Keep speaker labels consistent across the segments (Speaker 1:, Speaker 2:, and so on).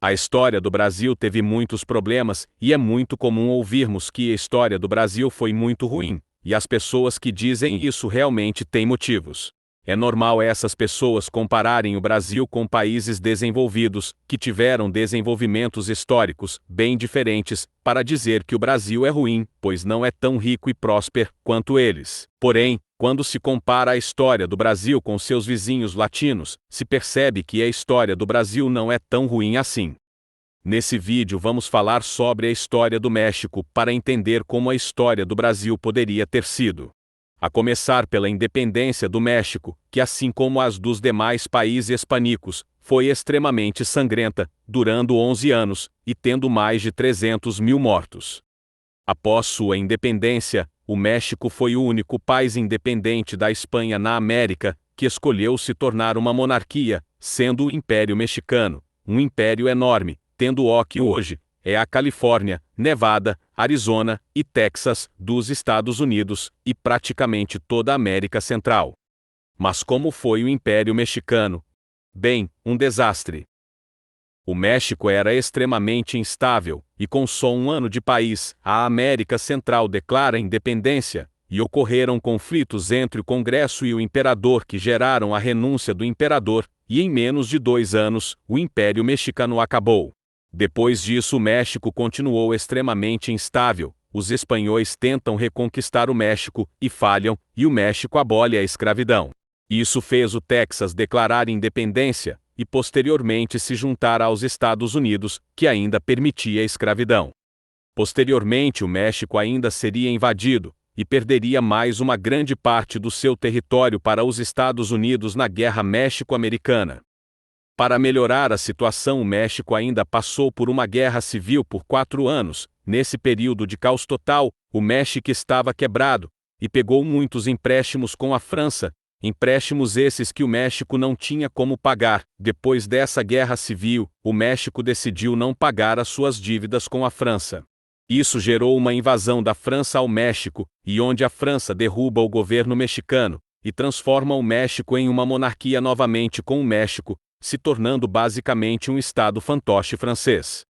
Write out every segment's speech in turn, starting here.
Speaker 1: A história do Brasil teve muitos problemas, e é muito comum ouvirmos que a história do Brasil foi muito ruim, e as pessoas que dizem isso realmente têm motivos. É normal essas pessoas compararem o Brasil com países desenvolvidos, que tiveram desenvolvimentos históricos bem diferentes, para dizer que o Brasil é ruim, pois não é tão rico e próspero quanto eles. Porém, quando se compara a história do Brasil com seus vizinhos latinos, se percebe que a história do Brasil não é tão ruim assim. Nesse vídeo vamos falar sobre a história do México para entender como a história do Brasil poderia ter sido. A começar pela independência do México, que assim como as dos demais países hispânicos, foi extremamente sangrenta, durando 11 anos, e tendo mais de 300 mil mortos. Após sua independência, o México foi o único país independente da Espanha na América, que escolheu se tornar uma monarquia, sendo o Império Mexicano, um império enorme, tendo o que hoje é a Califórnia, Nevada, Arizona e Texas dos Estados Unidos, e praticamente toda a América Central. Mas como foi o Império Mexicano? Bem, um desastre. O México era extremamente instável, e com só um ano de país, a América Central declara independência, e ocorreram conflitos entre o Congresso e o imperador que geraram a renúncia do imperador, e em menos de 2 anos, o Império Mexicano acabou. Depois disso o México continuou extremamente instável, os espanhóis tentam reconquistar o México, e falham, e o México abole a escravidão. Isso fez o Texas declarar independência, e posteriormente se juntar aos Estados Unidos, que ainda permitia a escravidão. Posteriormente o México ainda seria invadido, e perderia mais uma grande parte do seu território para os Estados Unidos na Guerra México-Americana. Para melhorar a situação, o México ainda passou por uma guerra civil por 4 anos. Nesse período de caos total, o México estava quebrado, e pegou muitos empréstimos com a França, empréstimos esses que o México não tinha como pagar. Depois dessa guerra civil, o México decidiu não pagar as suas dívidas com a França. Isso gerou uma invasão da França ao México, e onde a França derruba o governo mexicano, e transforma o México em uma monarquia novamente com o México, se tornando basicamente um estado fantoche francês.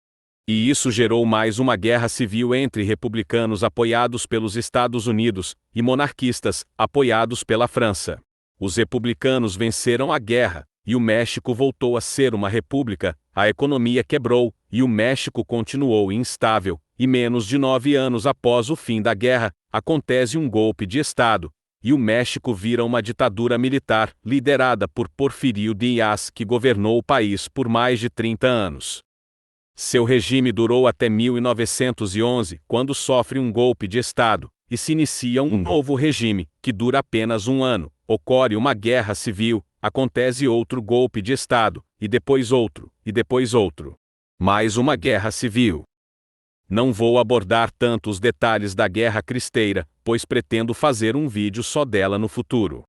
Speaker 1: E isso gerou mais uma guerra civil entre republicanos apoiados pelos Estados Unidos, e monarquistas, apoiados pela França. Os republicanos venceram a guerra, e o México voltou a ser uma república, a economia quebrou, e o México continuou instável, e menos de 9 anos após o fim da guerra, acontece um golpe de Estado, e o México vira uma ditadura militar, liderada por Porfirio Díaz, que governou o país por mais de 30 anos. Seu regime durou até 1911, quando sofre um golpe de Estado, e se inicia um novo regime, que dura apenas um ano, ocorre uma guerra civil, acontece outro golpe de Estado, e depois outro, e depois outro. Mais uma guerra civil. Não vou abordar tanto os detalhes da Guerra Cristeira, pois pretendo fazer um vídeo só dela no futuro.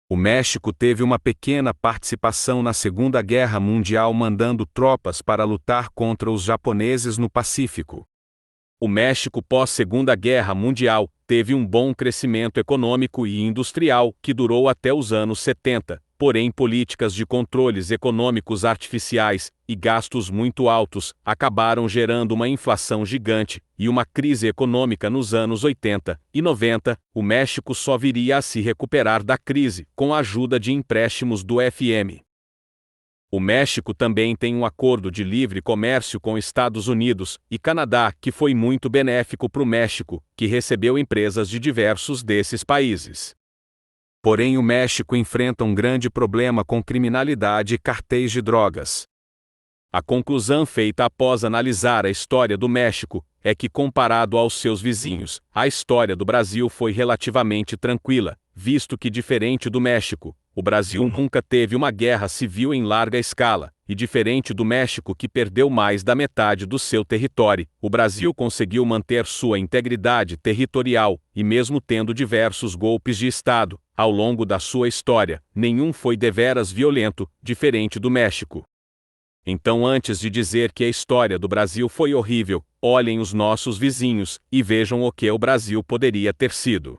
Speaker 1: O México teve uma pequena participação na Segunda Guerra Mundial, mandando tropas para lutar contra os japoneses no Pacífico. O México pós-Segunda Guerra Mundial teve um bom crescimento econômico e industrial que durou até os anos 70, porém políticas de controles econômicos artificiais e gastos muito altos acabaram gerando uma inflação gigante e uma crise econômica nos anos 80 e 90. O México só viria a se recuperar da crise com a ajuda de empréstimos do FMI. O México também tem um acordo de livre comércio com Estados Unidos e Canadá que foi muito benéfico para o México, que recebeu empresas de diversos desses países. Porém, o México enfrenta um grande problema com criminalidade e cartéis de drogas. A conclusão feita após analisar a história do México é que, comparado aos seus vizinhos, a história do Brasil foi relativamente tranquila, visto que, diferente do México, o Brasil nunca teve uma guerra civil em larga escala, e diferente do México, que perdeu mais da metade do seu território, o Brasil conseguiu manter sua integridade territorial, e mesmo tendo diversos golpes de Estado, ao longo da sua história, nenhum foi deveras violento, diferente do México. Então, antes de dizer que a história do Brasil foi horrível, olhem os nossos vizinhos, e vejam o que o Brasil poderia ter sido.